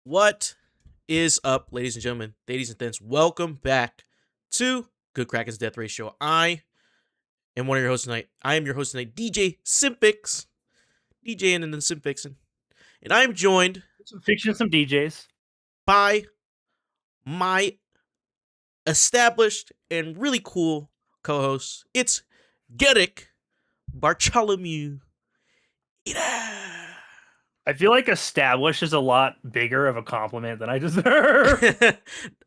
What is up, ladies and gentlemen, ladies and gents? Welcome back to Good Kraken's Death Ratio. I am one of your hosts tonight. I am your host tonight, DJ Simpix, DJing and then Simpixing. And I am joined some fiction, some DJs by my established and really cool co-host. It's Garrick Bartholomew. I feel like established is a lot bigger of a compliment than I deserve.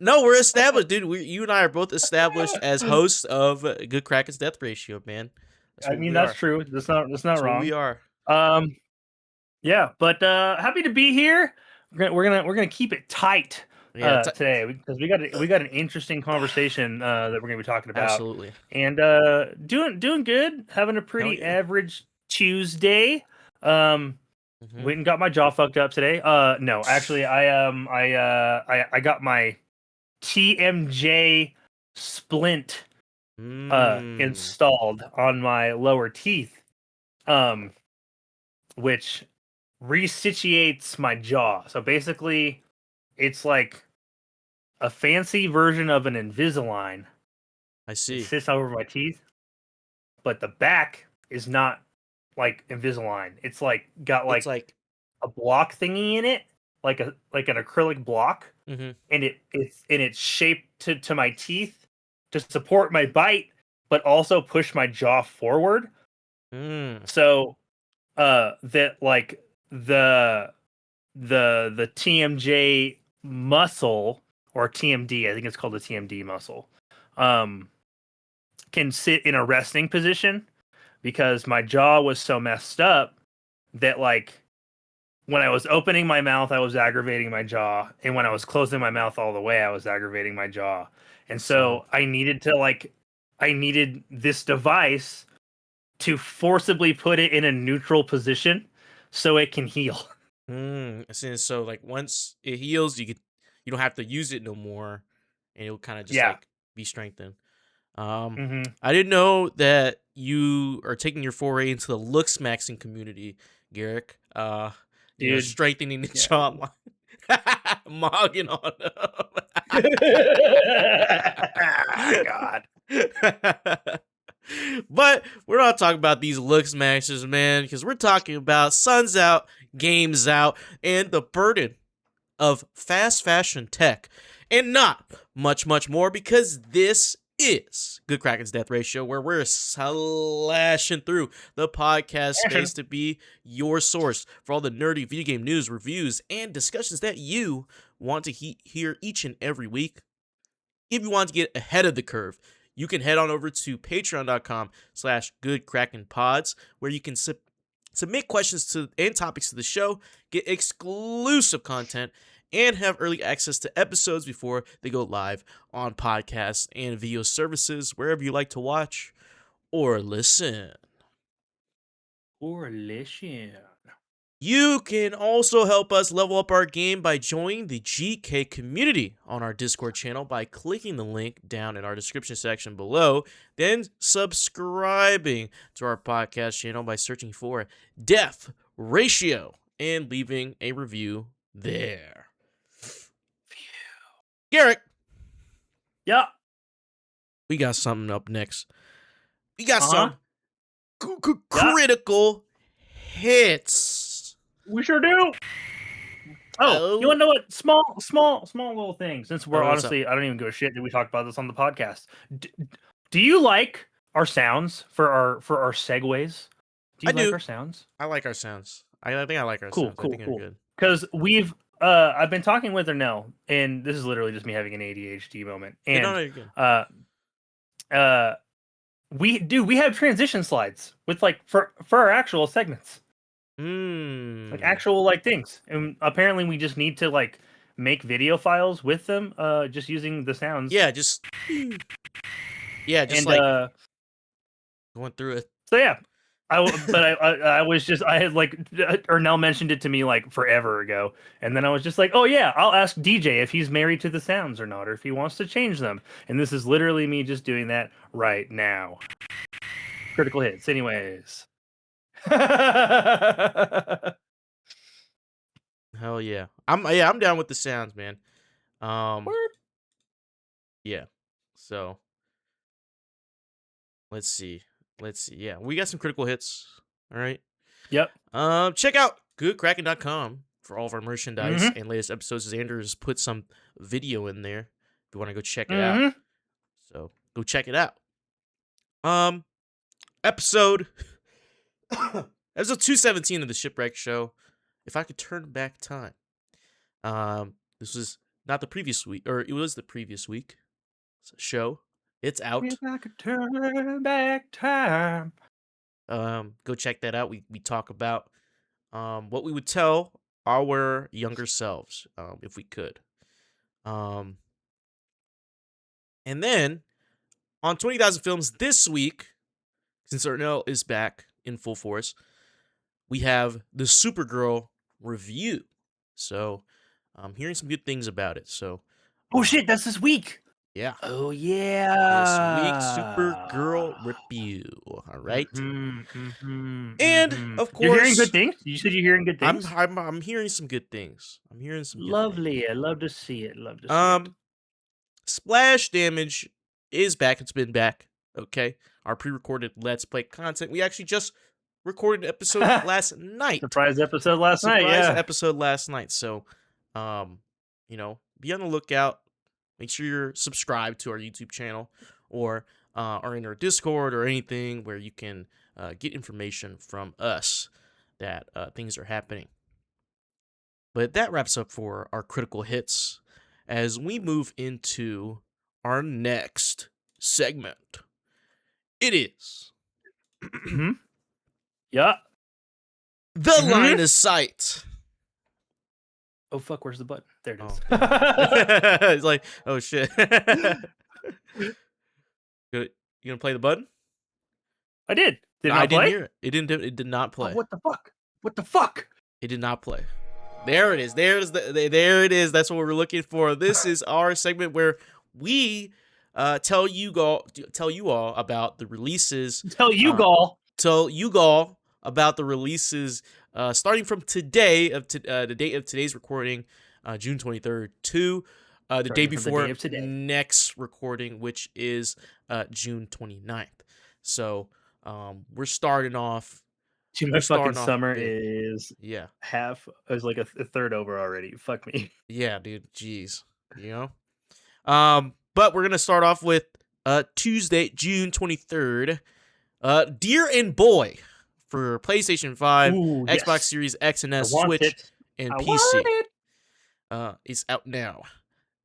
No, we're established, dude. You and I are both established as hosts of Good Kraken's Death Ratio, man. That's true. That's not wrong. We are. Yeah, but happy to be here. We're gonna keep it tight today because we got an interesting conversation that we're gonna be talking about. Absolutely. And doing good. Having a pretty average Tuesday. Went and got my jaw fucked up today. No, actually, I got my TMJ splint installed on my lower teeth, which resituates my jaw. So basically, it's like a fancy version of an Invisalign. I see. It sits over my teeth, but the back is not like Invisalign. It's like got like a block thingy in it, like an acrylic block, and it's shaped to my teeth to support my bite, but also push my jaw forward. So that like the TMJ muscle, or TMD, I think it's called the TMD muscle, can sit in a resting position. Because my jaw was so messed up that, like, when I was opening my mouth, I was aggravating my jaw. And when I was closing my mouth all the way, I was aggravating my jaw. And so I needed this device to forcibly put it in a neutral position so it can heal. So, like, once it heals, you don't have to use it no more. And it'll kind of just, like, be strengthened. I didn't know that you are taking your foray into the looks maxing community, Garrick. Dude, strengthening the jawline. Mogging on them. God. But we're not talking about these looks maxers, man, because we're talking about Suns Out, Games Out, and the burden of fast fashion tech. And not much more, because this is Good Kraken's Death Ratio, where we're slashing through the podcast space to be your source for all the nerdy video game news, reviews, and discussions that you want to hear each and every week. If you want to get ahead of the curve, you can head on over to patreon.com/goodkrakenpods, where you can submit questions and topics to the show, get exclusive content, and have early access to episodes before they go live on podcasts and video services, wherever you like to watch or listen. You can also help us level up our game by joining the GK community on our Discord channel by clicking the link down in our description section below, then subscribing to our podcast channel by searching for Death Ratio and leaving a review there. Garrick. Yeah. We got something up next. We got some critical hits. We sure do. Oh, you want to know what? Small little things. Since we're honestly, I don't even give a shit that we talked about this on the podcast. Do you like our sounds for our segues? Do you like our sounds? I like our sounds. I think I like our sounds. I think they're good. Because we've I've been talking with Ernell, and this is literally just me having an ADHD moment. And we have transition slides with like for our actual segments. Like actual like things. And apparently we just need to like make video files with them just using the sounds. Just like going through it. So yeah. I had like Ernell mentioned it to me like forever ago, and then I was just like, oh yeah, I'll ask DJ if he's married to the sounds or not, or if he wants to change them. And this is literally me just doing that right now. Critical hits, anyways. Hell yeah. I'm down with the sounds, man. Word. Yeah. So let's see. Yeah, we got some critical hits. All right. Yep. Check out goodkraken.com for all of our merchandise Mm-hmm. and latest episodes. Xander's put some video in there if you want to go check it out. Mm-hmm. So go check it out. Episode episode 217 of the Shipwreck Show. If I could turn back time. This was not the previous week, or it was the previous week show. It's out. If I could turn back time. Go check that out. We talk about what we would tell our younger selves if we could. And then on 20,000 Films this week, since Ernell is back in full force, we have the Supergirl review. So I'm hearing some good things about it. So Oh shit, that's this week. yeah. Oh yeah. This week's Supergirl review. All right. And Of you're hearing course, good things. You said you're hearing good things. I'm hearing some good things. Lovely. I love to see it. Splash Damage is back. It's been back. Okay. Our pre-recorded Let's Play content. We actually just recorded an episode last night. Surprise episode last night. Yeah. Episode last night. So, be on the lookout. Make sure you're subscribed to our YouTube channel or are in our Discord or anything where you can get information from us that things are happening. But that wraps up for our critical hits as we move into our next segment. It is Yeah. the line of sight. Oh fuck, where's the button? There it is. It's like, oh shit. You gonna play the button? I did. I didn't hear it. It did not play. Oh, what the fuck? What the fuck? It did not play. There it is. There it is. That's what we're looking for. This is our segment where we tell you all about the releases. Tell you all about the releases starting from today the date of today's recording, June 23rd, to the day before next recording, which is June 29th. So we're starting off. Dude, my fucking summer is half. I was like a third over already. Fuck me. Yeah, dude. Jeez. You know. But we're gonna start off with Tuesday, June 23rd. Dear and Boy for PlayStation 5, Xbox Series X and S, Switch, and PC. It's out now.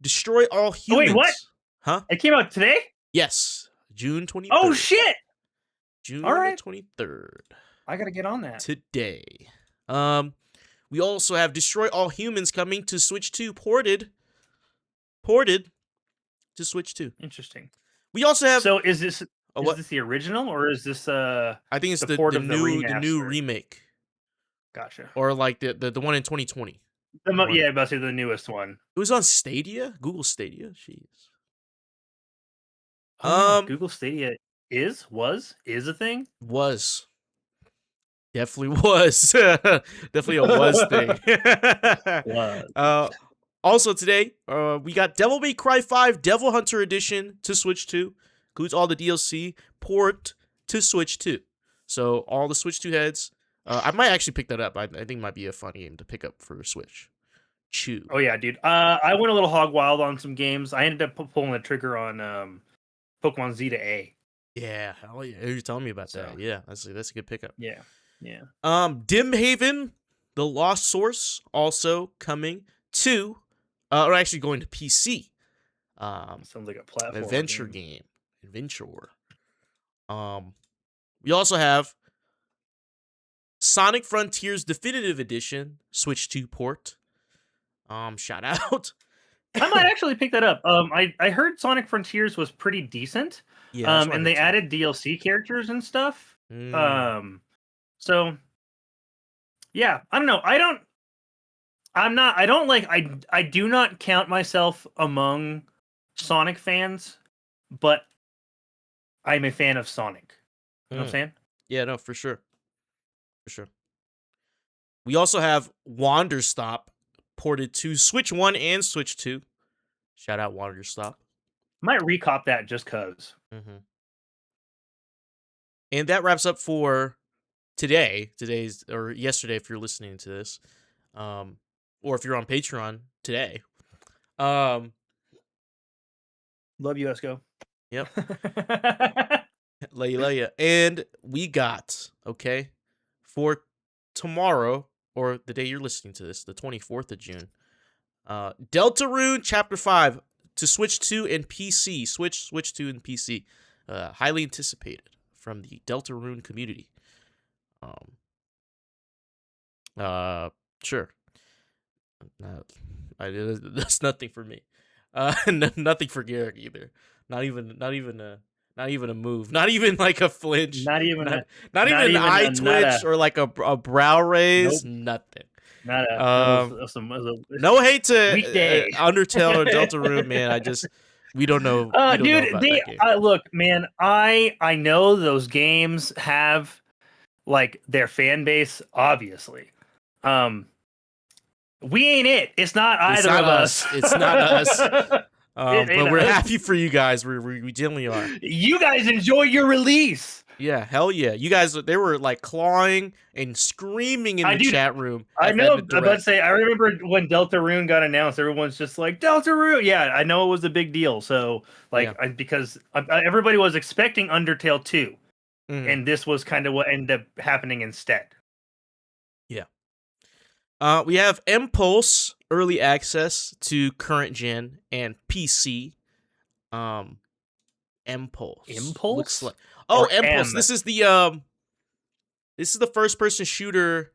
Destroy All Humans. Oh, wait, what? Huh? It came out today? Yes. June 23rd. Oh shit! June 23rd. I gotta get on that. Today. We also have Destroy All Humans coming to Switch 2 ported to Switch 2. Interesting. We also have. So is this this the original or is this I think it's the new remake. Gotcha. Or like the one in 2020. Yeah, about to say the newest one. It was on Stadia, Google Stadia. Jeez. Google Stadia is a thing. Was. Definitely was. Definitely a was thing. Was. Also today, we got Devil May Cry 5 Devil Hunter Edition to Switch 2. Includes all the DLC, port to Switch 2. So all the Switch 2 heads. I might actually pick that up. I think it might be a fun game to pick up for Switch. Chew. Oh yeah, dude. I went a little hog wild on some games. I ended up pulling the trigger on Pokemon Z to A. Yeah, hell yeah. You're telling me about that. Yeah, that's a good pickup. Yeah. Yeah. Dim Haven, The Lost Source, also coming to or actually going to PC. Sounds like a platform adventure game. Adventure. We also have Sonic Frontiers Definitive Edition, Switch 2 port. Shout out. I might actually pick that up. I heard Sonic Frontiers was pretty decent. Yeah. And they added DLC characters and stuff. So yeah, I don't know. I do not count myself among Sonic fans, but I'm a fan of Sonic. You know what I'm saying? Yeah, no, for sure. For sure. We also have Wanderstop ported to Switch 1 and Switch 2. Shout out Water Stop. Might recop that just cause. Mm-hmm. And that wraps up for today's or yesterday if you're listening to this, or if you're on Patreon today. Love you, Esco. Yep. Love you. And we got, okay, for tomorrow, or the day you're listening to this, the 24th of June, Deltarune Chapter 5 to Switch 2 and PC. Switch 2 and PC. Highly anticipated from the Deltarune community. Sure. That's nothing for me. Nothing for Garrick either. Not even a move. Not even like a flinch. Not even an eye twitch or like a brow raise. Nope. Nothing. No hate to Undertale or Deltarune, man. We don't know. Dude, look, man. I know those games have like their fan base, obviously. We ain't it. It's not either of us. It's not us. But we're happy for you guys. We genuinely are. You guys enjoy your release. Yeah, hell yeah. You guys, they were like clawing and screaming in the chat room. I know. I'm about to say, I remember when Deltarune got announced, everyone's just like, Deltarune. Yeah, I know it was a big deal. So, because everybody was expecting Undertale 2. Mm-hmm. And this was kind of what ended up happening instead. Yeah. We have Impulse early access to current gen and PC. Impulse looks like Impulse. This is the first person shooter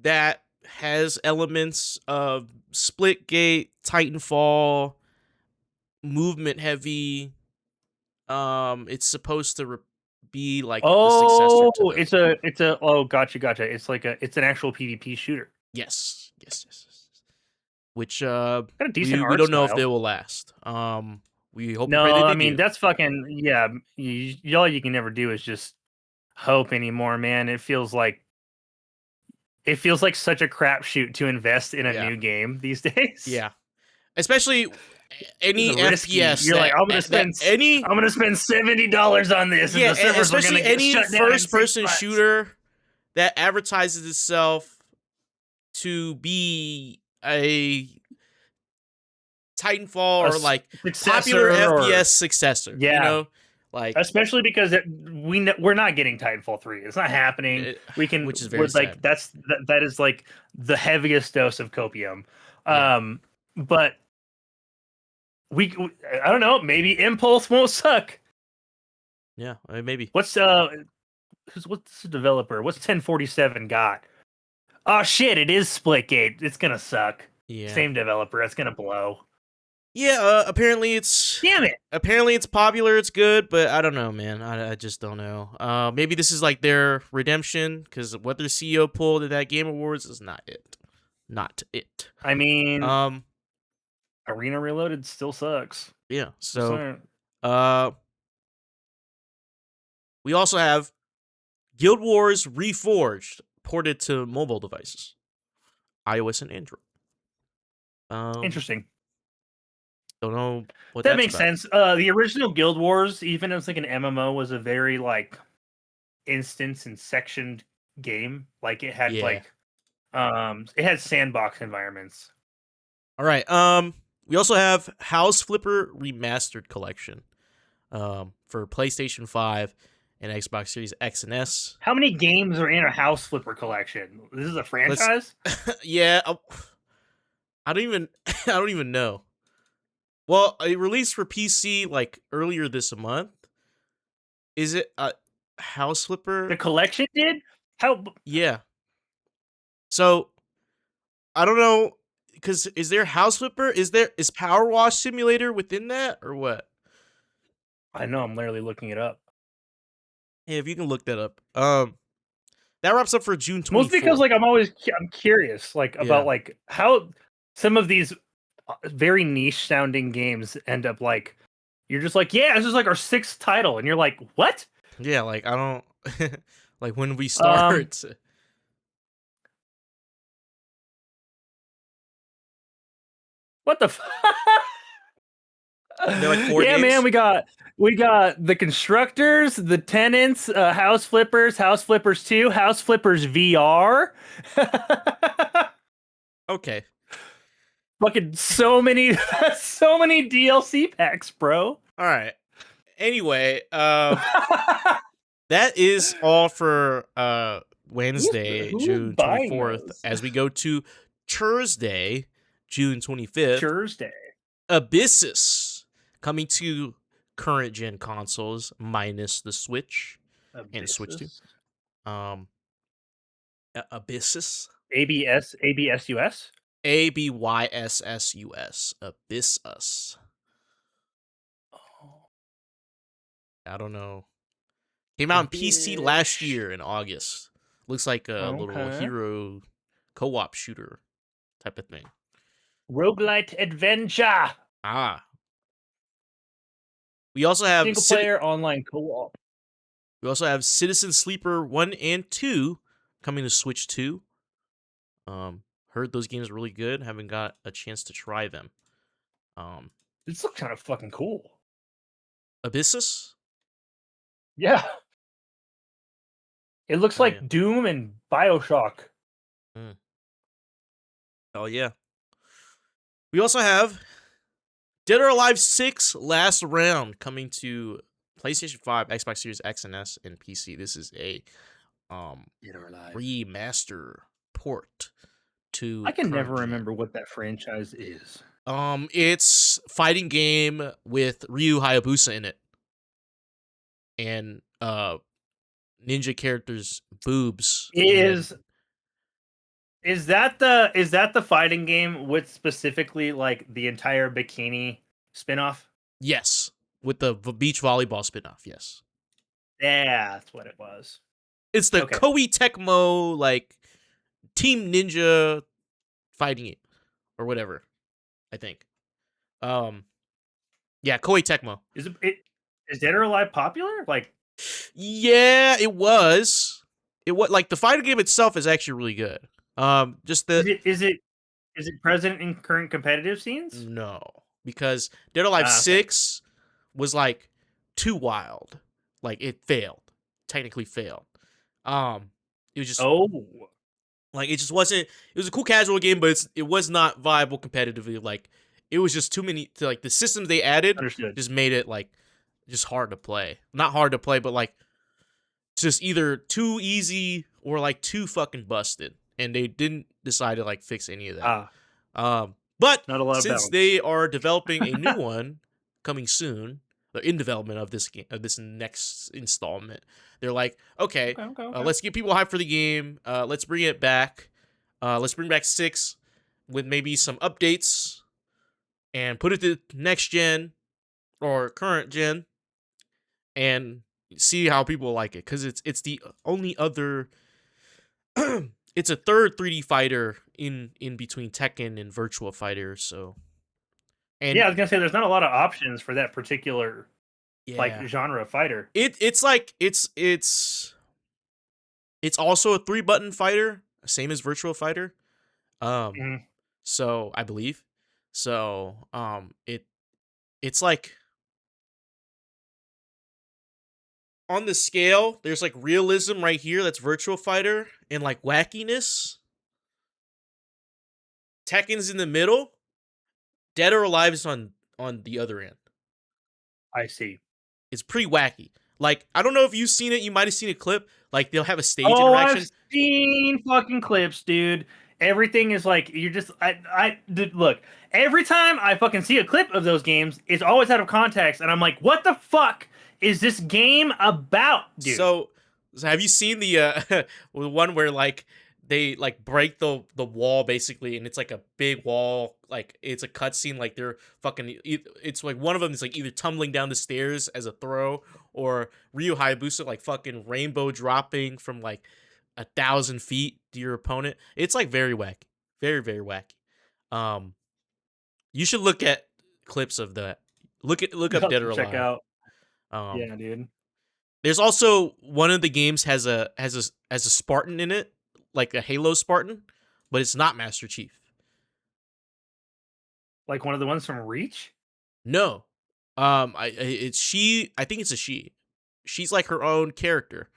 that has elements of Splitgate, Titanfall, movement heavy. It's supposed to be like the successor to it's a gotcha. It's an actual PvP shooter. Yes. Which we don't know if they will last. We hope. No, I mean that's fucking all you can never do is just hope anymore, man. It feels like such a crapshoot to invest in a new game these days. Yeah, especially any FPS. You're like, I'm gonna spend $70 on this. Yeah, and especially any first-person shooter that advertises itself to be a Titanfall or like popular FPS successor. Yeah, you know, like especially because we're not getting Titanfall 3. It's not happening. Which is very sad. That is like the heaviest dose of copium. Yeah. But I don't know. Maybe Impulse won't suck. Yeah, maybe. What's the developer? What's 1047 got? Oh shit! It is Splitgate. It's gonna suck. Yeah. Same developer. It's gonna blow. Yeah. Apparently it's. Damn it. Apparently it's popular. It's good, but I don't know, man. I just don't know. Maybe this is like their redemption because what their CEO pulled at that Game Awards is not it. Not it. I mean, Arena Reloaded still sucks. Yeah. So, we also have Guild Wars Reforged ported to mobile devices, iOS and Android. Interesting. Don't know what that makes sense. The original Guild Wars, even as like an MMO, was a very like instance and sectioned game. Like it had it had sandbox environments. All right. We also have House Flipper Remastered Collection, for PlayStation 5 and Xbox Series X and S. How many games are in a House Flipper collection? This is a franchise? Yeah. I don't even know. Well, it released for PC like earlier this month. Is it a House Flipper? The collection did? How? Yeah. So I don't know, because is there House Flipper? Is Power Wash Simulator within that or what? I know. I'm literally looking it up. Yeah, if you can look that up. That wraps up for June 24th. Most because like I'm curious like about like how some of these very niche sounding games end up like you're just like, yeah, this is like our 6th title, and you're like, what? Yeah, like I don't like when we start. What the? They're like 4 yeah, games. man. We got the constructors, the tenants, House Flippers 2, House Flippers VR. Okay. Fucking so many DLC packs, bro. All right. Anyway, that is all for Wednesday, Who's June buying 24th. those? As we go to Thursday, June 25th, Thursday. Abyssus coming to current gen consoles minus the Switch and Switch 2. Abyssus. ABSUS. Abyssus. Abyssus. Oh, I don't know. Came out on PC last year in August. Looks like a little hero co-op shooter type of thing. Roguelite adventure. Ah. We also have single player online co-op. We also have Citizen Sleeper 1 and 2 coming to Switch 2. Heard those games are really good. Haven't got a chance to try them. This looks kind of fucking cool. Abyssus? Yeah. It looks like Doom and BioShock. Oh yeah. We also have Dead or Alive 6 Last Round coming to PlayStation 5, Xbox Series X and S, and PC. This is a remaster port to I can never gen. remember what that franchise is. It's fighting game with Ryu Hayabusa in it. And ninja characters' boobs. Is that the fighting game with specifically like the entire bikini spinoff? Yes, with the beach volleyball spinoff. Yes. Yeah, that's what it was. It's the Koei Tecmo like Team Ninja fighting it or whatever. I think. Yeah, Koei Tecmo. Is Dead or Alive popular? Like, yeah, it was. It was like the fighting game itself is actually really good. Just the is it present in current competitive scenes? No, because Dead or Alive 6 was like too wild. Like it failed. Technically failed. It was just like it just wasn't. It was a cool casual game, but it was not viable competitively. Like it was just too many. Like the systems they added just made it like just hard to play. Not hard to play, but like just either too easy or like too fucking busted. And they didn't decide to like fix any of that. But not a lot since they are developing a new one coming soon, they're in development of this game, of this next installment. They're like, okay. Let's get people hyped for the game. Let's bring it back. Let's bring back 6 with maybe some updates and put it to next gen or current gen and see how people like it, because it's the only other. It's a third 3D fighter in between Tekken and Virtua Fighter, so. And yeah, I was gonna say there's not a lot of options for that particular like genre of fighter. It's like it's also a 3-button fighter, same as Virtua Fighter. So I believe. So it's like on the scale, there's like realism right here, that's Virtua Fighter, and like wackiness. Tekken's in the middle. Dead or Alive is on the other end. I see. It's pretty wacky. Like, I don't know if you've seen it. You might have seen a clip. Like, they'll have a stage interaction. I've seen fucking clips, dude. Everything is like, you're just, look, every time I fucking see a clip of those games, it's always out of context. And I'm like, what the fuck is this game about, dude? So have you seen the one where, like, they, like, break the wall, basically, and it's, like, a big wall, like, it's a cutscene, like, they're fucking, it's, like, one of them is, like, either tumbling down the stairs as a throw, or Ryu Hayabusa, like, fucking rainbow dropping from, like, 1,000 feet to your opponent. It's, like, very wacky. Very, very wacky. You should look at clips of that. Look up Dead or Alive. Check out. Yeah, dude. There's also, one of the games has a Spartan in it, like a Halo Spartan, but it's not Master Chief. Like one of the ones from Reach? No. It's she. I think it's a she. She's like her own character.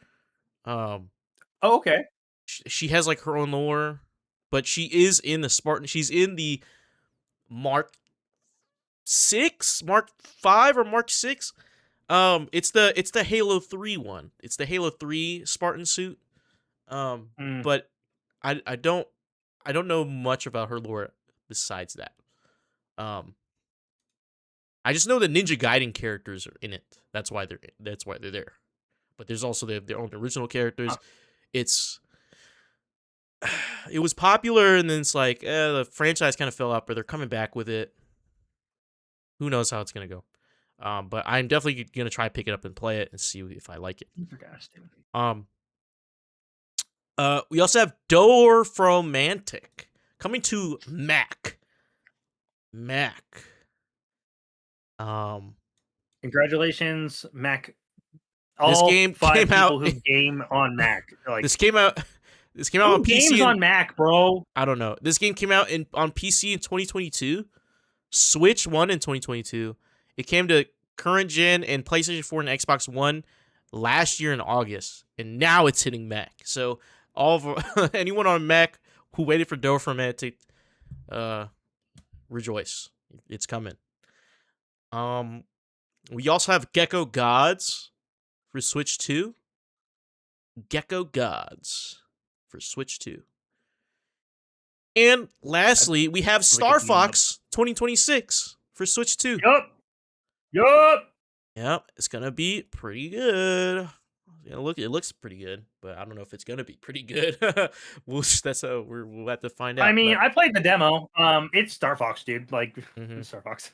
Um, Oh, okay. she has like her own lore, but she is in the Spartan. She's in the Mark 6, Mark 5, or Mark 6. It's the Halo 3 one. It's the Halo 3 Spartan suit. Mm. But I don't know much about her lore besides that. I just know the Ninja Gaiden characters are in it. That's why they're there. But there's also their own original characters. It's it was popular, and then it's like the franchise kind of fell out, but they're coming back with it. Who knows how it's gonna go? But I'm definitely gonna try to pick it up and play it and see if I like it. We also have Dorfromantic coming to Mac. Congratulations, Mac. This game came out. Who game on Mac. Like, this came out on PC. Games on Mac, bro. I don't know. This game came out on PC in 2022, Switch 1 in 2022. It came to current gen and PlayStation 4 and Xbox One last year in August, and now it's hitting Mac. So all of anyone on Mac who waited for Dorfromantic, rejoice. It's coming. We also have Gecko Gods for Switch 2. Gecko Gods for Switch 2. And lastly, we have Star Fox 2026 for Switch 2. Yep, it's gonna be pretty good. It looks pretty good, but I don't know if it's gonna be pretty good. We'll have to find out. I mean, I played the demo. It's Star Fox, dude. Like, it's Star Fox.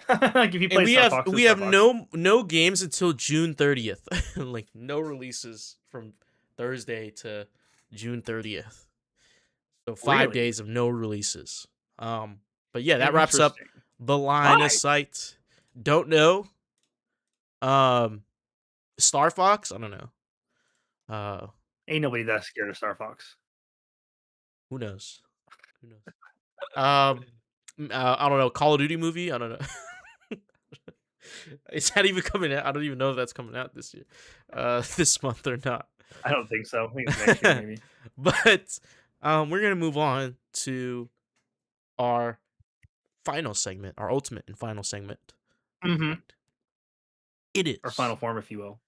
Like, if you play Star Fox, we have no games until June 30th. Like, no releases from Thursday to June 30th. So 5 days of no releases. But yeah, that wraps up the line of sight. Don't know. Star Fox, I don't know. Ain't nobody that scared of Star Fox. Who knows? I don't know. Call of Duty movie, I don't know. Is that even coming out? I don't even know if that's coming out this year, this month or not. I don't think so. I think it's next year, maybe. But we're gonna move on to our final segment, our ultimate and final segment. It is our final form, if you will.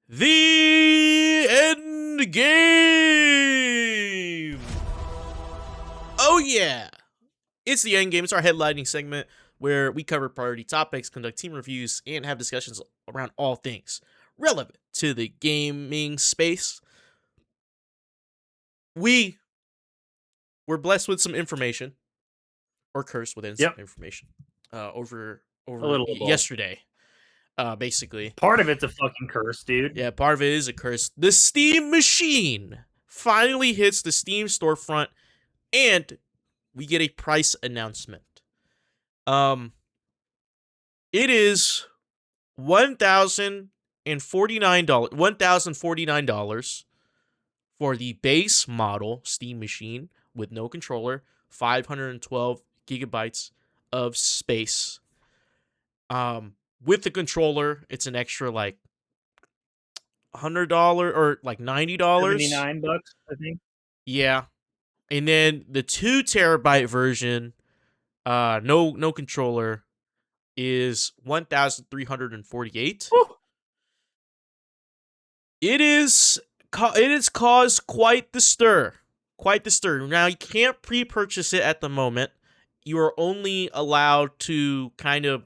The Endgame. Oh yeah, it's the Endgame. It's our headlining segment where we cover priority topics, conduct team reviews, and have discussions around all things relevant to the gaming space. We were blessed with some information, or cursed with some information, over yesterday. Basically, part of it's a fucking curse, dude. Yeah, part of it is a curse. The Steam machine finally hits the Steam storefront, and we get a price announcement. It is $1,049 for the base model Steam machine with no controller, 512 gigabytes of space. With the controller, it's an extra like $100 or like $90. $79, I think. Yeah. And then the 2 terabyte version, no controller, is $1,348. It has caused quite the stir. Now, you can't pre-purchase it at the moment. You are only allowed to kind of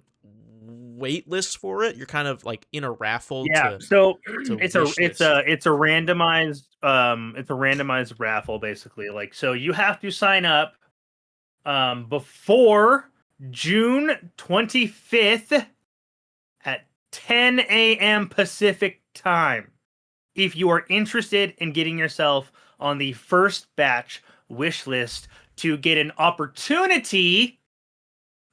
waitlist for it. You're kind of like in a raffle. Yeah, so it's a randomized raffle, basically. Like, so you have to sign up before June 25th at 10 a.m. Pacific time if you are interested in getting yourself on the first batch wish list to get an opportunity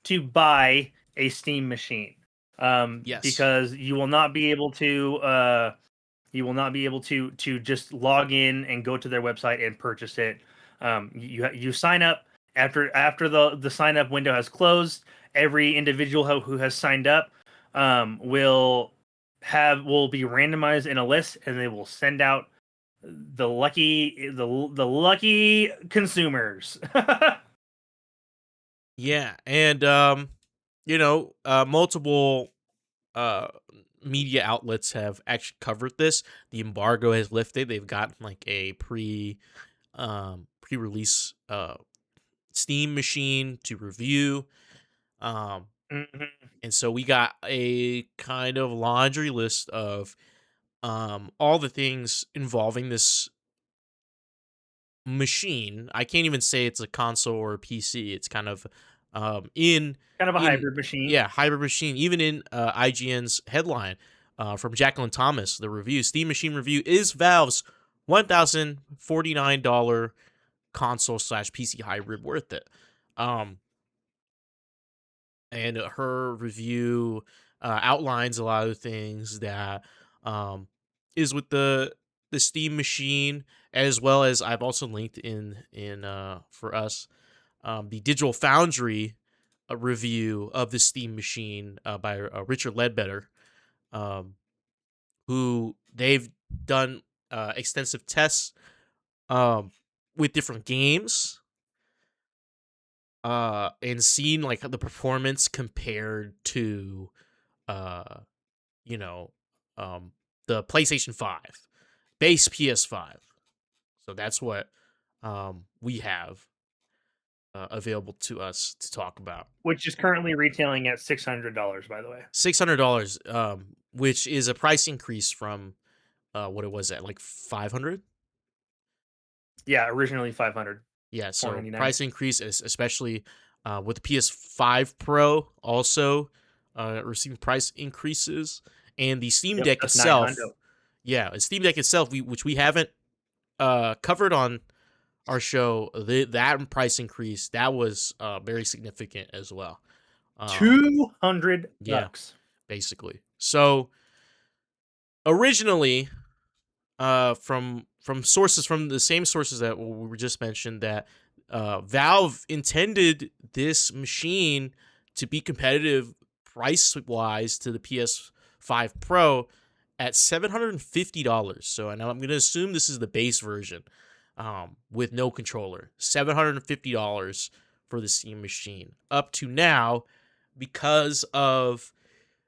to buy a Steam machine. Yes, because you will not be able to just log in and go to their website and purchase it. You sign up, After the sign up window has closed, every individual who has signed up will be randomized in a list, and they will send out the lucky consumers. Yeah, and multiple uh media outlets have actually covered this. The embargo has lifted. They've gotten like a pre-release Steam machine to review. And so we got a kind of laundry list of all the things involving this machine. I can't even say it's a console or a PC. It's kind of in kind of a hybrid machine. Yeah, hybrid machine. Even in IGN's headline from Jacqueline Thomas, the review, Steam Machine review, is Valve's $1,049 console / PC hybrid worth it? And her review outlines a lot of the things that is with the Steam Machine, as well as I've also linked in for us the Digital Foundry review of the Steam Machine by Richard Ledbetter, who they've done extensive tests with different games and seen like the performance compared to you know the PlayStation 5 base PS5. So that's what we have available to us to talk about, which is currently retailing at $600, by the way. $600, which is a price increase from what it was at, like 500. Yeah, originally 500. Yeah, so price increase, especially with the PS5 Pro also receiving price increases, and the Steam Deck itself. Yeah, the Steam Deck itself, which we haven't covered on our show, that price increase, that was very significant as well. $200 bucks, basically. So originally, from sources, from the same sources that we were just mentioned, that Valve intended this machine to be competitive price wise to the PS5 Pro at $750. So, and I'm going to assume this is the base version with no controller. $750 for the Steam Machine. Up to now, because of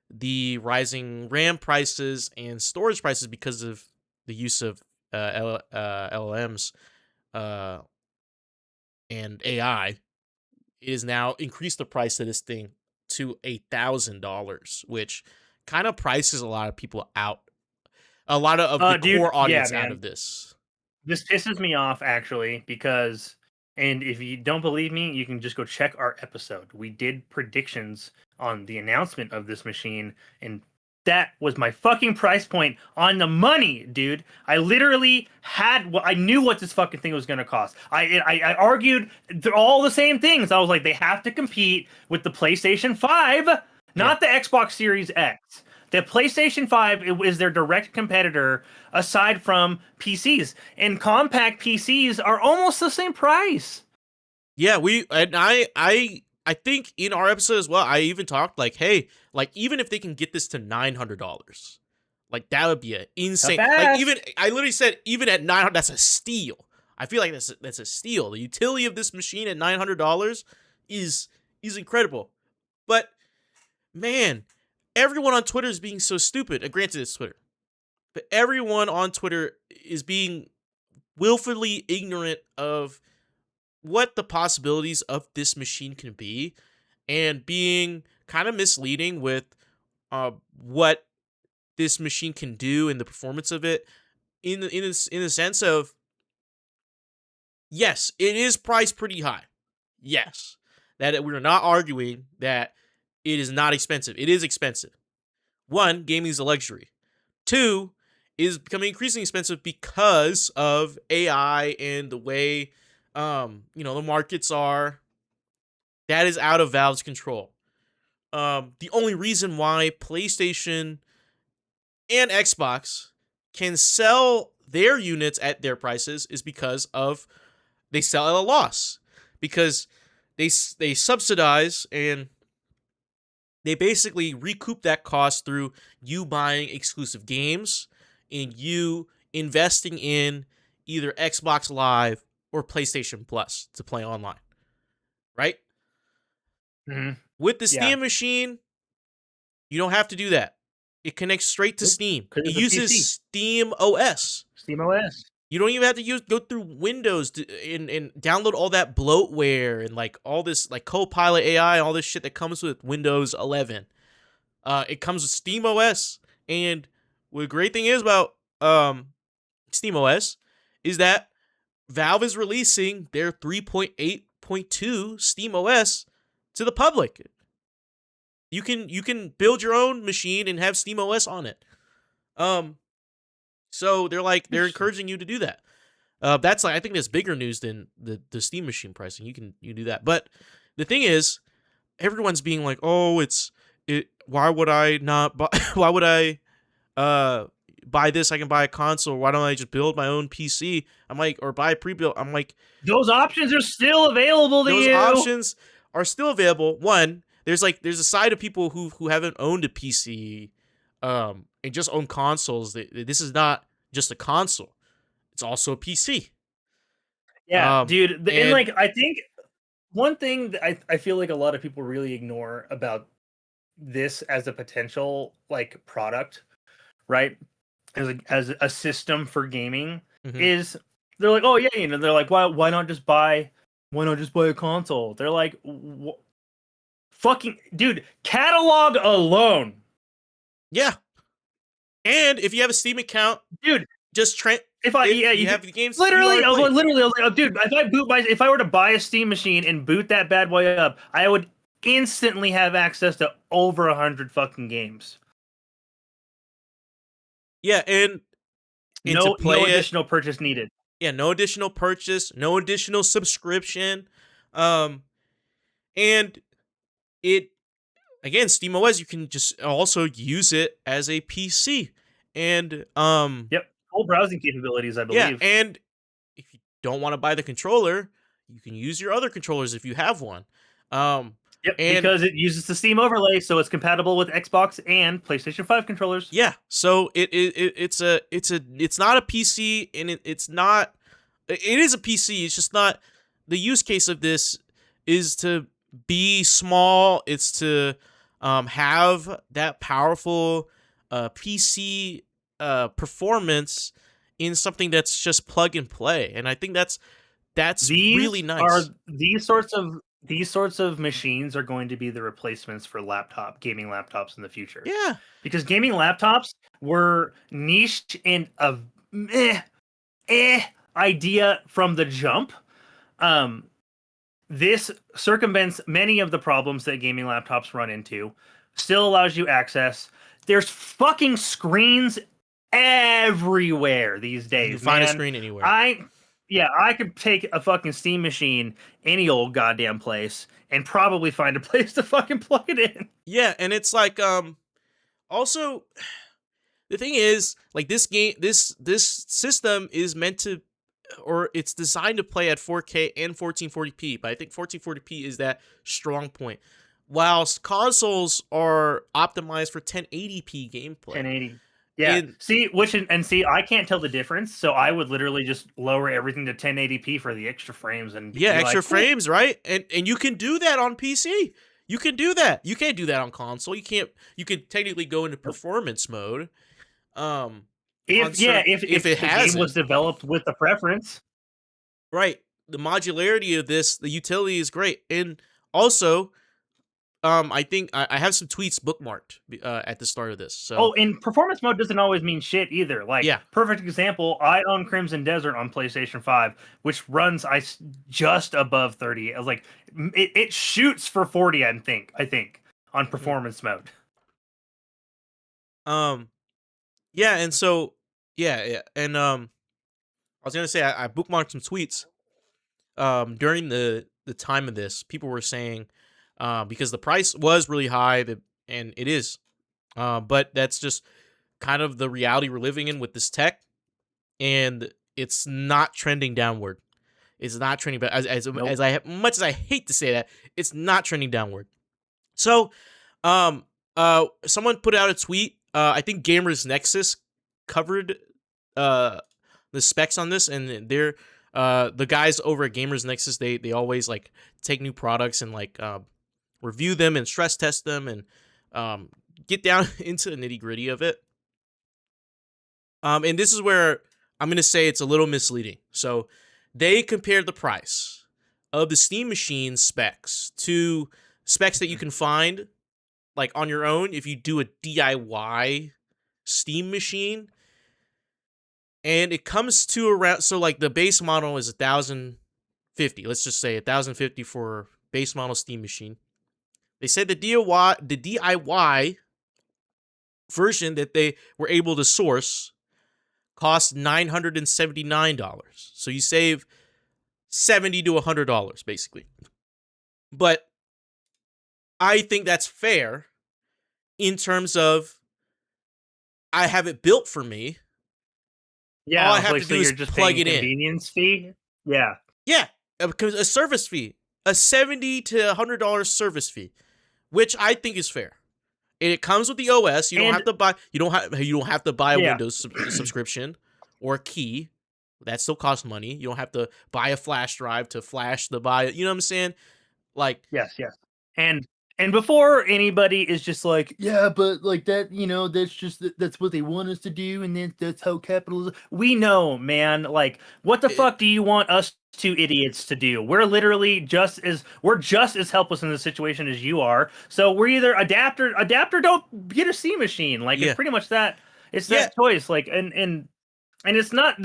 the rising RAM prices and storage prices, because of the use of LLMs and AI, it is now increased the price of this thing to $1,000, which kind of prices a lot of people out. A lot of the core audience out of this. This pisses me off, actually, because, and if you don't believe me, you can just go check our episode. We did predictions on the announcement of this machine, and that was my fucking price point on the money, dude. I literally I knew what this fucking thing was going to cost. I argued all the same things. I was like, they have to compete with the PlayStation 5, not the Xbox Series X. The PlayStation 5 is their direct competitor aside from PCs. And compact PCs are almost the same price. Yeah, I think in our episode as well, I even talked like, hey, like even if they can get this to $900, like that would be an insane. Like even I literally said even at $900, that's a steal. I feel like that's a steal. The utility of this machine at $900 is incredible. But man, everyone on Twitter is being so stupid. Granted, it's Twitter, but everyone on Twitter is being willfully ignorant of what the possibilities of this machine can be, and being kind of misleading with what this machine can do and the performance of it, in the sense of, yes, it is priced pretty high. Yes, that we're not arguing that it is not expensive. It is expensive. One, gaming is a luxury. Two, is becoming increasingly expensive because of AI and the way the markets are. That is out of Valve's control. The only reason why PlayStation and Xbox can sell their units at their prices is because of they sell at a loss. Because they subsidize and they basically recoup that cost through you buying exclusive games and you investing in either Xbox Live or PlayStation Plus to play online, right? Mm-hmm. With the Yeah. Steam machine, you don't have to do that. It connects straight to Steam. Because It it's a uses PC. Steam OS. Steam OS. You don't even have to go through Windows and download all that bloatware and like all this like Copilot AI, all this shit that comes with Windows 11. It comes with Steam OS, and what the great thing is about Steam OS is that Valve is releasing their 3.8.2 Steam OS to the public. You can build your own machine and have Steam OS on it. So they're encouraging you to do that. That's like I think that's bigger news than the Steam machine pricing. You do that, but the thing is, everyone's being like, oh, why would I not buy? Why would I buy this? I can buy a console. Why don't I just build my own PC? I'm like, or buy a pre-built. I'm like, those options are still available to you. Those options are still available. One, there's a side of people who haven't owned a PC, and just own consoles. This is not just a console; it's also a PC. Yeah, dude. And like, I think one thing that I feel like a lot of people really ignore about this as a potential like product, right? As a system for gaming is they're like, oh yeah, they're like, why not just buy a console? They're like, fucking dude, catalog alone. Yeah, and if you have a Steam account, dude, just you have the games. Literally, I was like, oh, dude, if I were to buy a Steam machine and boot that bad boy up, I would instantly have access to over 100 fucking games. Yeah, and no additional purchase needed. Yeah, no additional purchase, no additional subscription. And it again, SteamOS, you can just also use it as a PC. And yep, full browsing capabilities, I believe. Yeah, and if you don't want to buy the controller, you can use your other controllers if you have one. Yep, because it uses the Steam overlay, so it's compatible with Xbox and PlayStation 5 controllers. Yeah, so it's not a PC, and it is a PC. It's just not the use case of this is to be small. It's to have that powerful PC performance in something that's just plug and play, and I think that's really nice. These sorts of machines are going to be the replacements for gaming laptops in the future. Yeah. Because gaming laptops were niched in a idea from the jump. This circumvents many of the problems that gaming laptops run into, still allows you access. There's fucking screens everywhere these days. You can find a screen anywhere. I could take a fucking Steam machine any old goddamn place and probably find a place to fucking plug it in. Yeah, and it's like also the thing is like this system is meant to, or it's designed to play at 4K and 1440p, but I think 1440p is that strong point. Whilst consoles are optimized for 1080p gameplay. 1080. Yeah. I can't tell the difference, so I would literally just lower everything to 1080p for the extra frames and extra frames, right? And you can do that on PC. You can do that. You can't do that on console. You could technically go into performance mode. If the game was developed with the preference. Right. The modularity of this, the utility is great. And also, I think I have some tweets bookmarked at the start of this. So and performance mode doesn't always mean shit either. Like, perfect example, I own Crimson Desert on PlayStation 5, which runs just above 30. I was like, it shoots for 40, I think, on performance mode. Yeah, and so and I was gonna say I bookmarked some tweets. During the time of this, people were saying, because the price was really high, and it is, but that's just kind of the reality we're living in with this tech, and it's not trending downward. It's not trending, but Nope. much as I hate to say that, it's not trending downward. So, someone put out a tweet. I think Gamers Nexus covered the specs on this, and they're the guys over at Gamers Nexus. They always like take new products and like review them and stress test them and get down into the nitty gritty of it. And this is where I'm gonna say it's a little misleading. So they compared the price of the Steam Machine specs to specs that you can find like on your own if you do a DIY Steam Machine. And it comes to around, so like the base model is 1,050. Let's just say 1,050 for base model Steam Machine. They said the DIY version that they were able to source costs $979. So you save $70 to $100 basically. But I think that's fair in terms of I have it built for me. Yeah, all I have to do is just plug it in. Convenience fee. Yeah, a service fee, a $70 to $100 service fee, which I think is fair. And it comes with the OS. You don't have to buy. You don't have to buy a Windows subscription or a key. That still costs money. You don't have to buy a flash drive to flash the buy. You know what I'm saying? Like yes. And before anybody is just like, yeah, but like that, that's just that's what they want us to do, and that's how capitalism. We know, man. Like, what the fuck do you want us two idiots to do? We're literally just as helpless in this situation as you are. So we're either adapt or don't get a Steam Machine. Like it's pretty much that. It's that choice. Like and it's not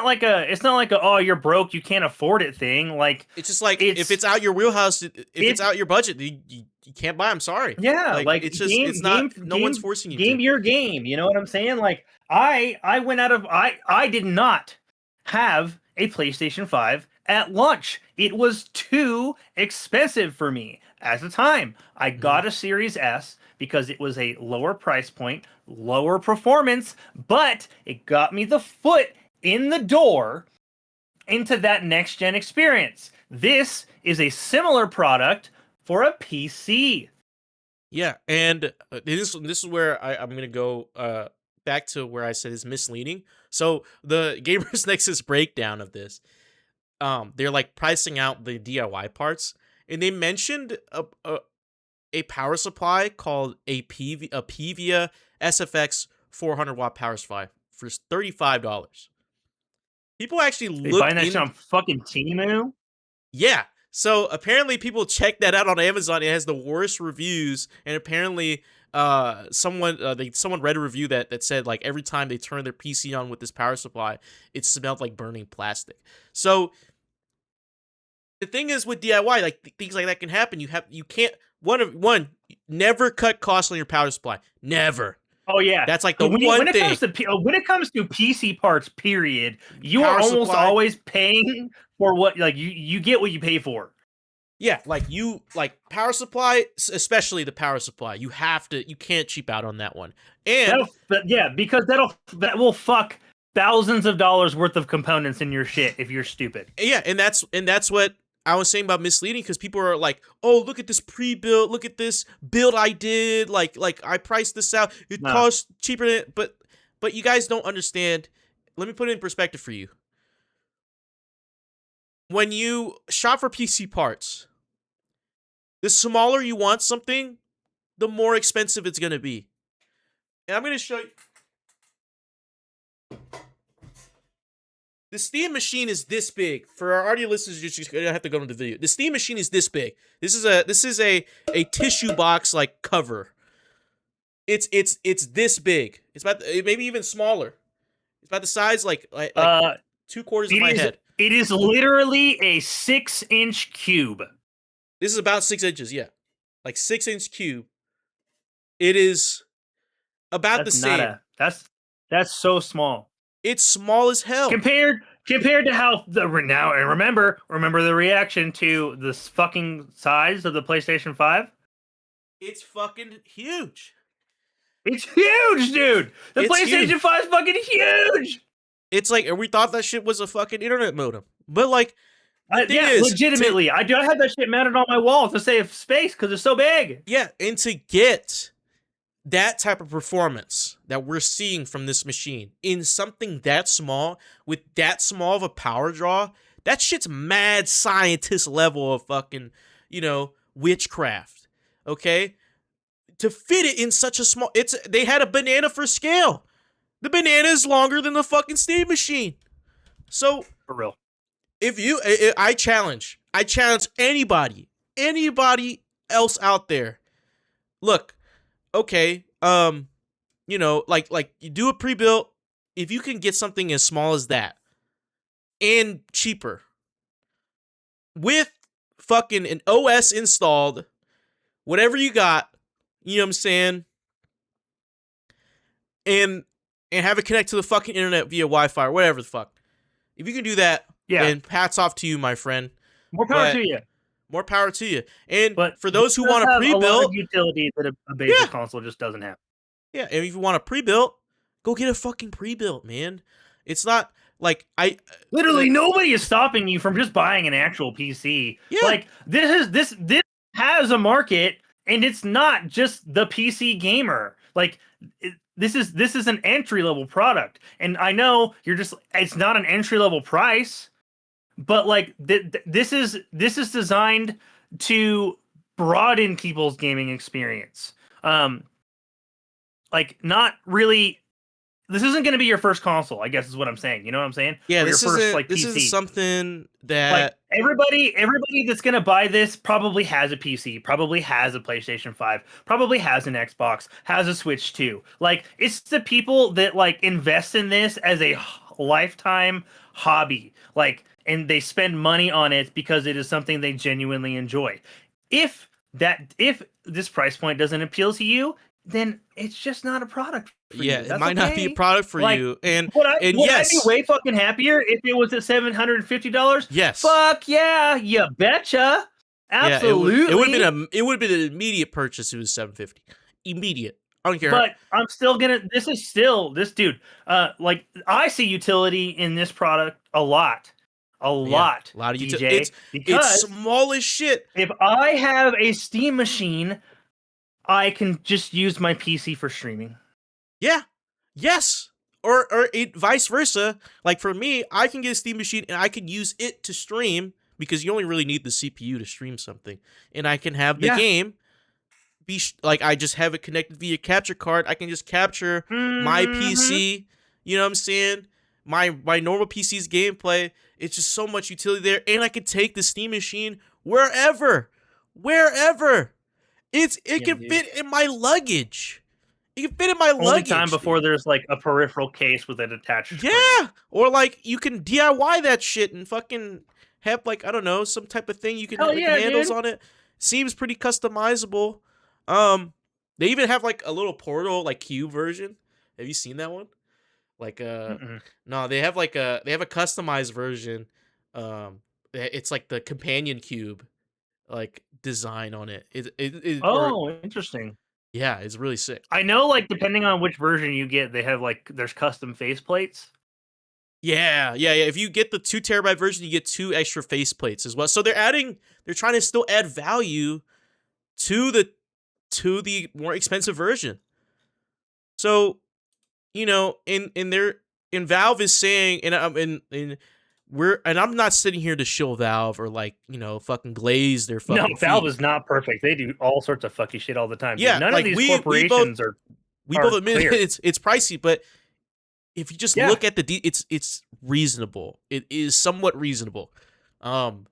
like a oh, you're broke, you can't afford it thing. Like it's just like if it's out your wheelhouse, if it's out your budget, you can't buy. I'm sorry. Yeah, like it's just it's not. No one's forcing you. Game your game. You know what I'm saying? Like I went out of I did not have a PlayStation 5 at launch. It was too expensive for me at the time. I got a Series S because it was a lower price point, lower performance, but it got me the foot in the door into that next gen experience. This is a similar product for a PC. Yeah, and this is where I'm going to go back to where I said it's misleading. So the Gamers Nexus breakdown of this, they're like pricing out the DIY parts, and they mentioned a power supply called a Pivia SFX 400 watt power supply for $35. People actually look. Buying that shit on fucking Temu. Yeah. So apparently people checked that out on Amazon. It has the worst reviews, and apparently someone read a review that said like every time they turn their PC on with this power supply, it smelled like burning plastic. So the thing is with DIY, like things like that can happen. You can't never cut costs on your power supply. Never. Oh yeah, that's like the one thing. When it comes to PC parts, period, you are almost always paying for what you get what you pay for. Yeah, like power supply, especially the power supply. You can't cheap out on that one. And because that will fuck thousands of dollars worth of components in your shit if you're stupid. Yeah, and that's what I was saying about misleading, because people are like, oh, look at this pre-built, look at this build I did, like I priced this out, it costs cheaper than it, but you guys don't understand. Let me put it in perspective for you. When you shop for PC parts, the smaller you want something, the more expensive it's going to be. And I'm going to show you. The Steam Machine is this big. For our audio listeners, you're just gonna have to go to the video. The Steam Machine is this big. This is a tissue box like cover. It's this big. It's about maybe even smaller. It's about the size like 2/4 of my head. It is literally a 6-inch cube. This is about 6 inches. Yeah, like 6-inch cube. It is about the same. That's so small. It's small as hell compared to how now. And remember the reaction to the fucking size of the PlayStation 5. It's fucking huge. It's huge, dude. The PlayStation 5 is fucking huge. It's like, and we thought that shit was a fucking internet modem, but like, Legitimately, I have that shit mounted on my wall to save space because it's so big. Yeah, and to get that type of performance that we're seeing from this machine in something that small with that small of a power draw, that shit's mad scientist level of fucking, witchcraft. Okay? To fit it in such a small, they had a banana for scale. The banana is longer than the fucking Steam machine. So for real, I challenge anybody else out there. Look, okay, like you do a pre-built. If you can get something as small as that and cheaper with fucking an OS installed, whatever you got, you know what I'm saying, and have it connect to the fucking internet via Wi-Fi or whatever the fuck. If you can do that, then hats off to you, my friend. More power to you. More power to you. And but for those who want to pre-build, a lot of utility that a basic console just doesn't have. Yeah, and if you want a pre-built, go get a fucking pre-built, man. It's not like literally nobody is stopping you from just buying an actual PC. Yeah. Like this has a market, and it's not just the PC gamer. Like this is an entry level product, and I know it's not an entry level price, but like this is designed to broaden people's gaming experience. Like not really. This isn't going to be your first console, I guess is what I'm saying. You know what I'm saying? Yeah, or this your first, is this PC. is something that like everybody that's going to buy this probably has a PC, probably has a PlayStation 5, probably has an Xbox, has a Switch 2. Like it's the people that like invest in this as a lifetime hobby. Like, and they spend money on it because it is something they genuinely enjoy. If this price point doesn't appeal to you, then it's just not a product for you. It might not be a product for you. And would I be yes, way fucking happier if it was at $750? Yes. Fuck yeah, you betcha. Absolutely. It would have been an immediate purchase if it was $750. Immediate. I don't care. But I'm still gonna. This dude. Like I see utility in this product a lot. A lot of utility. It's small as shit. If I have a Steam machine, I can just use my PC for streaming. Yeah. Yes. Or vice versa. Like for me, I can get a Steam machine and I can use it to stream because you only really need the CPU to stream something. And I can have the game be like I just have it connected via capture card. I can just capture my PC. You know what I'm saying? My normal PC's gameplay. It's just so much utility there. And I can take the Steam machine wherever. It can fit in my luggage. It can fit in my luggage. Only time before there's like a peripheral case with an attached screen. Yeah. Or like you can DIY that shit and fucking have like, I don't know, some type of thing you can put handles on it. Seems pretty customizable. They even have like a little portal like cube version. Have you seen that one? Like no, they have a customized version. It's like the companion cube like design on it. Interesting. Yeah, it's really sick. I know, like, depending on which version you get, they have, like, there's custom faceplates. Yeah. If you get the 2 terabyte version, you get 2 extra faceplates as well. So they're trying to still add value to the more expensive version. So, Valve is saying, and I'm not sitting here to shill Valve or like, fucking glaze their fucking No, Valve is not perfect. They do all sorts of fucky shit all the time. Yeah, none of these corporations are. We both admit it's pricey, but if you just look at it's reasonable. It is somewhat reasonable. That's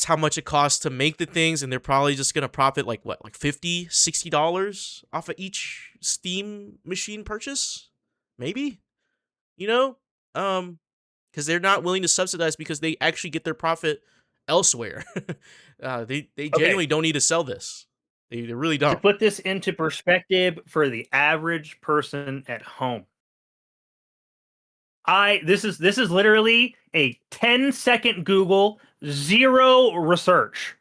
how much it costs to make the things, and they're probably just gonna profit like $50, $60 off of each Steam machine purchase, maybe. Because they're not willing to subsidize because they actually get their profit elsewhere. They genuinely don't need to sell this. They really don't. To put this into perspective for the average person at home, this is literally a 10-second Google, 0 research.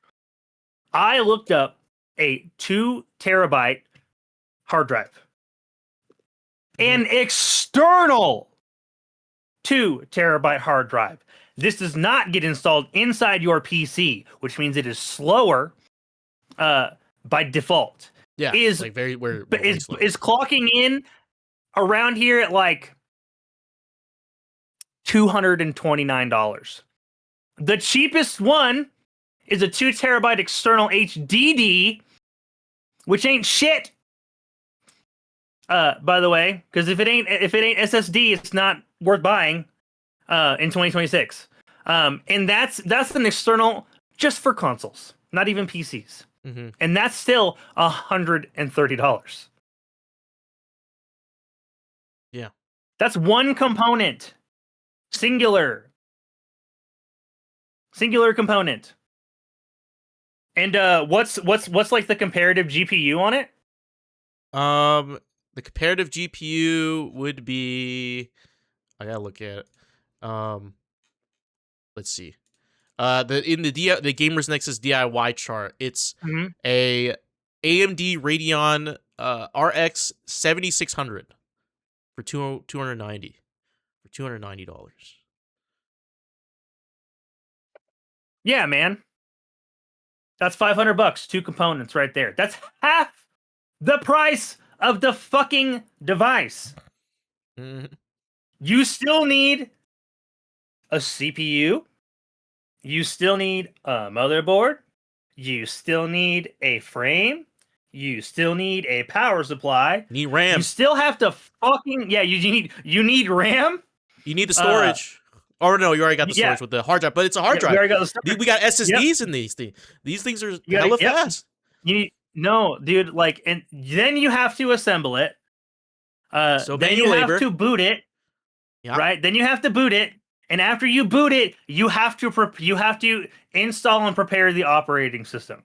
I looked up a 2 terabyte hard drive. An external 2 terabyte hard drive. This does not get installed inside your PC, which means it is slower by default. Yeah, is like we're is slow. is clocking in around here at like $229. The cheapest one is a 2 terabyte external HDD, which ain't shit. By the way, because if it ain't SSD, it's not worth buying in 2026. And that's an external just for consoles, not even PCs. Mm-hmm. And that's still $130. Yeah. That's one component. Singular component. And what's like the comparative GPU on it? The comparative GPU would be, I gotta look at it. Let's see. The Gamers Nexus DIY chart, it's a AMD Radeon RX 7600 for $290. Yeah, man. That's $500. 2 components right there. That's half the price of the fucking device. Mm-hmm. You still need a CPU. You still need a motherboard. You still need a frame. You still need a power supply. Need RAM. You still have to fucking you need RAM. You need the storage. Oh no, you already got the storage with the hard drive, but it's a hard drive. We already got the storage. We got SSDs in these things. These things are hella fast. No, dude. Like, and then you have to assemble it. So then you have to boot it. Yep. Right. Then you have to boot it, and after you boot it, you have to install and prepare the operating system.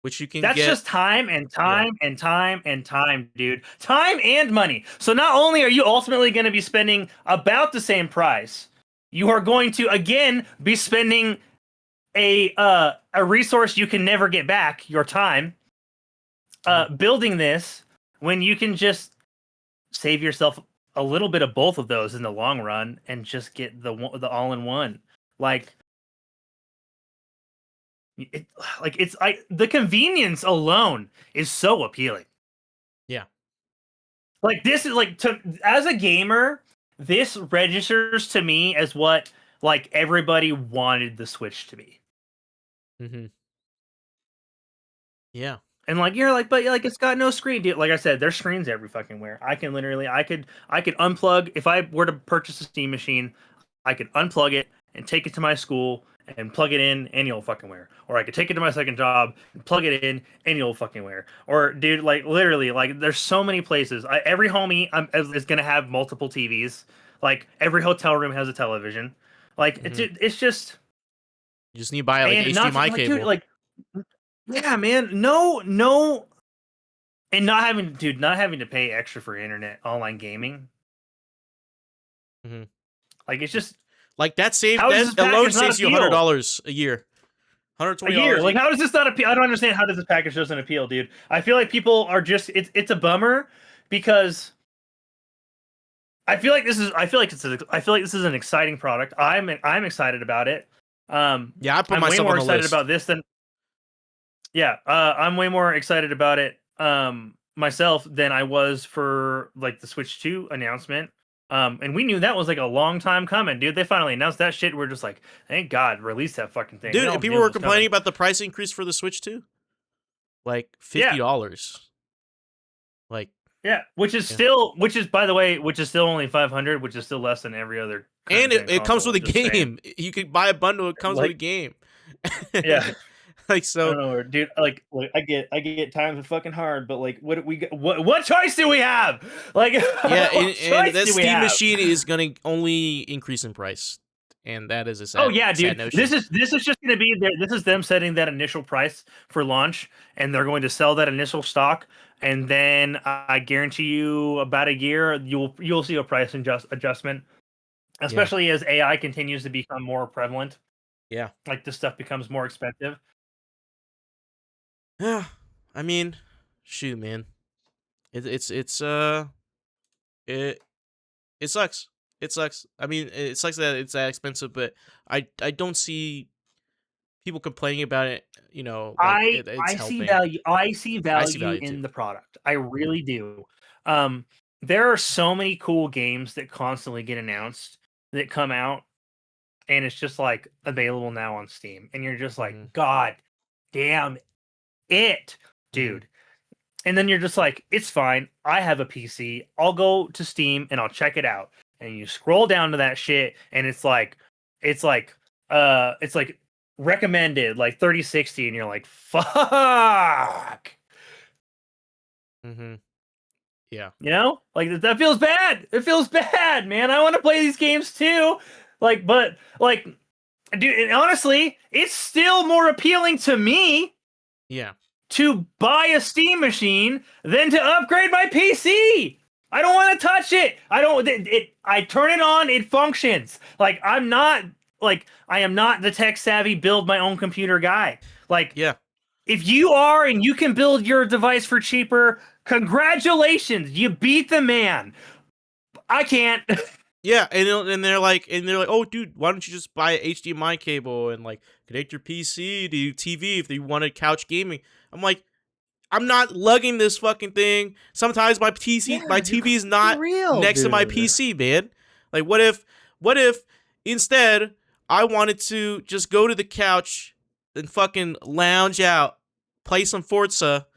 Which you can That's get. just time and time and time and time, dude. Time and money. So not only are you ultimately going to be spending about the same price, you are going to again be spending a resource you can never get back, your time, building this, when you can just save yourself a little bit of both of those in the long run and just get the all-in-one. The convenience alone is so appealing. Yeah. Like, this is as a gamer, this registers to me as what like everybody wanted the Switch to be. Mm-hmm. Yeah. And like, you're like, but like, it's got no screen, dude. Like I said, there's screens every fucking where. I could unplug. If I were to purchase a Steam machine, I could unplug it and take it to my school and plug it in any old fucking where. Or I could take it to my second job and plug it in any old fucking where. Or, dude, like, literally, like, there's so many places. Every homie is gonna have multiple TVs. Like, every hotel room has a television. Like, it's just. You just need to buy like HDMI cable. Dude, like, yeah, man. No, and not having to pay extra for internet online gaming. Mm-hmm. Like, it's just like that alone saves you $100 a year. $120 a year. Like, how does this not appeal? I don't understand how does this package doesn't appeal, dude. I feel like people are just it's a bummer because I feel like this is an exciting product. I'm excited about it. Yeah, I put I'm myself way more on the excited list. about this than. Yeah, I'm way more excited about it myself than I was for like the Switch 2 announcement. And we knew that was like a long time coming, dude. They finally announced that shit. We're just like, thank God, release that fucking thing. Dude, and people were complaining about the price increase for the Switch 2. Like $50. Like, yeah, which is by the way, still only $500, which is still less than every other. And it comes with a game. You could buy a bundle. It comes with a game. Yeah. Like, so, I don't know, dude. Like I get times are fucking hard, but like, what choice do we have? Like, yeah, and that Steam machine is gonna only increase in price, and that is a sad. Oh yeah, dude. Sad This is just gonna be there. This is them setting that initial price for launch, and they're going to sell that initial stock, and then I guarantee you, about a year, you'll see a price adjustment, especially as AI continues to become more prevalent. Yeah, like this stuff becomes more expensive. Yeah, I mean, shoot, man, it sucks. It sucks. I mean, it sucks that it's that expensive, but I don't see people complaining about it. You know, like it's I see helping. value. I see I see value value too. in the product. I really do. There are so many cool games that constantly get announced that come out, and it's just like available now on Steam, and you're just like, God damn it, dude. And then you're just like, it's fine. I have a PC. I'll go to Steam and I'll check it out. And you scroll down to that shit, and it's like recommended like 3060, and you're like, fuck. Yeah. You know? Like that feels bad. It feels bad, man. I want to play these games too. But dude, and honestly, it's still more appealing to me. Yeah. To buy a Steam machine than to upgrade my PC. I don't want to touch it. I turn it on, it functions. Like I am not the tech savvy build my own computer guy. Like Yeah. if you are and you can build your device for cheaper, congratulations. You beat the man. I can't. Yeah, and they're like, oh, dude, why don't you just buy an HDMI cable and like connect your PC to your TV if you wanted couch gaming? I'm like, I'm not lugging this fucking thing. Sometimes my TV is not next to my PC, man. Like, what if instead I wanted to just go to the couch and fucking lounge out, play some Forza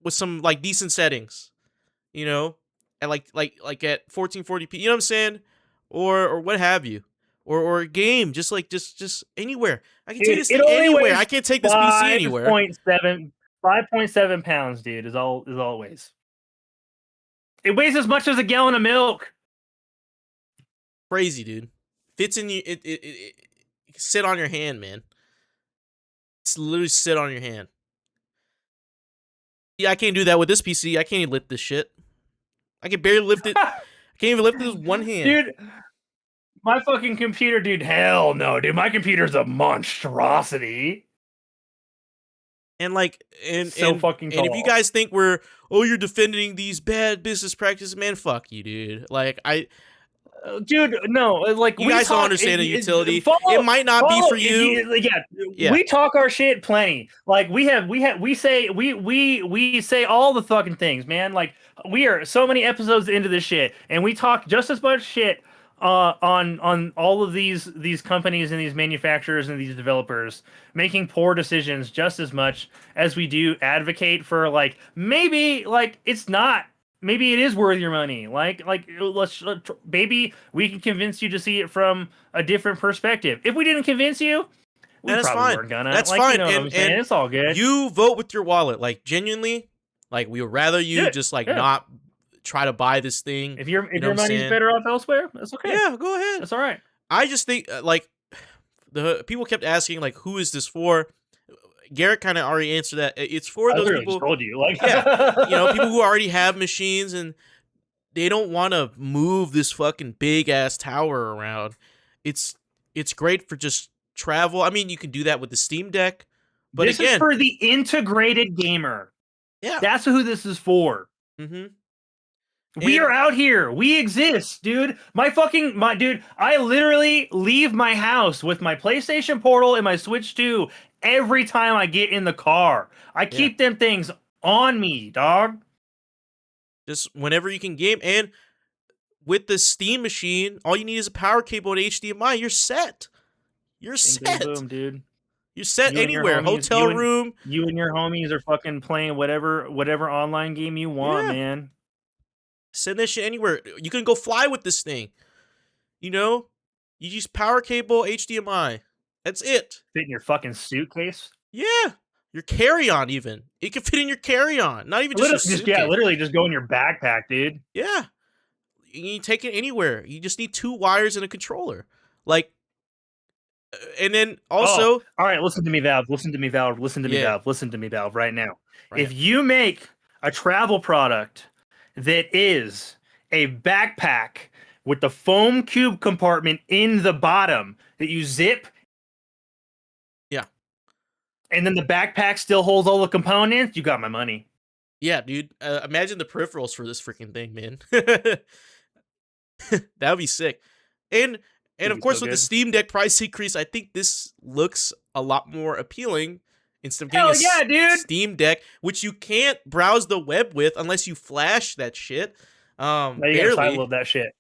with some like decent settings, you know, at like at 1440p, you know what I'm saying, or what have you, or a game, just anywhere. I can take this thing anywhere. I can't take this PC anywhere. 5.7 pounds, dude, is all it weighs. It weighs as much as a gallon of milk. Crazy, dude. Fits in you. It sit on your hand, man. It's literally sit on your hand. Yeah, I can't do that with this PC. I can't even lift this shit. I can barely lift it. I can't even lift it with one hand. Dude, my fucking computer, dude, hell no, dude. My computer's a monstrosity. And like, fucking tall. And if you guys think you're defending these bad business practices, man, fuck you, dude. Like dude, no, like you guys don't understand the utility. It might not be for you. Yeah, we talk our shit plenty. Like we say all the fucking things, man. Like we are so many episodes into this shit, and we talk just as much shit on all of these companies and these manufacturers and these developers making poor decisions just as much as we do advocate for like maybe like it's not. Maybe it is worth your money. Like let's maybe we can convince you to see it from a different perspective. If we didn't convince you, we probably weren't gonna. That's like, fine. You know what I'm saying? It's all good. You vote with your wallet. Like genuinely, like we would rather you just like not try to buy this thing. If your money's better off elsewhere, that's okay. Yeah, go ahead. That's all right. I just think like the people kept asking like, who is this for? Garrick kind of already answered that. It's for those people. Told you, like, people who already have machines and they don't want to move this fucking big ass tower around. It's great for just travel. I mean, you can do that with the Steam Deck, but this is for the integrated gamer. Yeah, that's who this is for. We are out here. We exist, dude. My dude. I literally leave my house with my PlayStation Portal and my Switch 2 every time I get in the car. I keep them things on me, dog. Just whenever you can game, and with the Steam machine, all you need is a power cable and HDMI. You're set. You're set, boom, dude. You're set anywhere. Hotel room. You and your homies are fucking playing whatever online game you want, man. Send this shit anywhere. You can go fly with this thing. You know, you use power cable, HDMI. That's it. Fit in your fucking suitcase. Yeah, your carry-on even. It can fit in your carry-on. Not even just your suitcase. Literally just go in your backpack, dude. Yeah, you can take it anywhere. You just need 2 wires and a controller. Like, and then also, all right. Listen to me, Valve. Listen to me, Valve. Listen to me, Valve. Listen to me, Valve. Right now, if you make a travel product that is a backpack with the foam cube compartment in the bottom that you zip. Yeah. And then the backpack still holds all the components. You got my money. Yeah, dude. Imagine the peripherals for this freaking thing, man. That would be sick. And It'd of be course, so with the good. Steam Deck price increase, I think this looks a lot more appealing. Instead of getting Hell yeah, dude! Steam Deck, which you can't browse the web with unless you flash that shit. Now you Barely. gotta sideload that shit.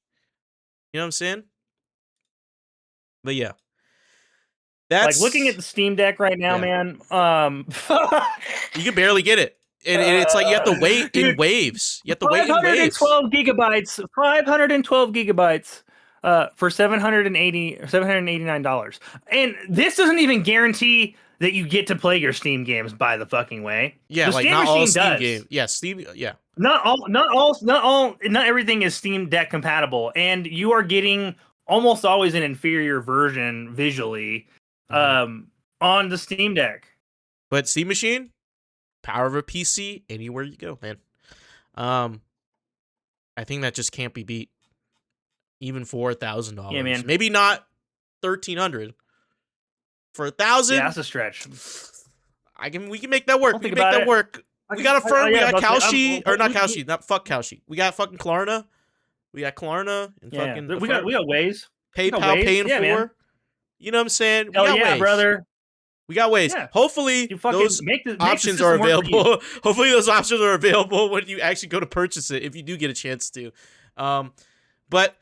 You know what I'm saying? But yeah. Like looking at the Steam Deck right now, man. You can barely get it. And it's like you have to wait in waves. You have to wait in waves. 512 gigabytes. 512 gigabytes for $789. And this doesn't even guarantee that you get to play your Steam games, by the fucking way. Yeah, the like Steam not machine all Steam does. games. Yeah, Steam. Yeah. Not everything is Steam Deck compatible, and you are getting almost always an inferior version visually on the Steam Deck. But Steam Machine, power of a PC, anywhere you go, man. I think that just can't be beat. Even for $1,000. Yeah, man. Maybe not $1,300. For $1,000, yeah, that's a stretch. We can make that work. We can make that work. We got Affirm. We got Kalshi, or not Kalshi. Not fuck Kalshi. We got fucking Klarna. We got Klarna and fucking. We got ways. PayPal paying for. Man. You know what I'm saying? We Hell got yeah, ways. Brother. We got ways. Yeah. Hopefully, those options are available. Hopefully, those options are available when you actually go to purchase it, if you do get a chance to. But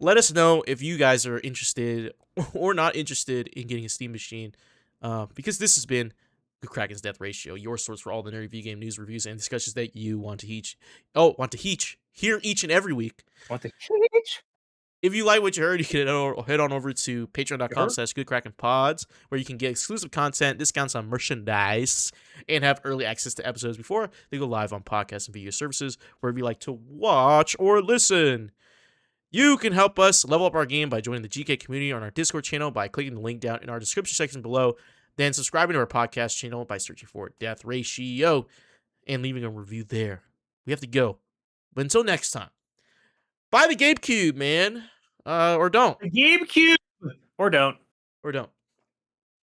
let us know if you guys are interested or not interested in getting a Steam Machine, because this has been the Kraken's Death Ratio, your source for all the nerdy video game news, reviews, and discussions that you want to hear each and every week. If you like what you heard, you can head on over to patreon.com/goodkrakenpods, where you can get exclusive content, discounts on merchandise, and have early access to episodes before they go live on podcasts and video services, wherever you like to watch or listen. You can help us level up our game by joining the GK community on our Discord channel by clicking the link down in our description section below, then subscribing to our podcast channel by searching for Death Ratio and leaving a review there. We have to go. But until next time, buy the GameCube, man. Or don't. The GameCube. Or don't.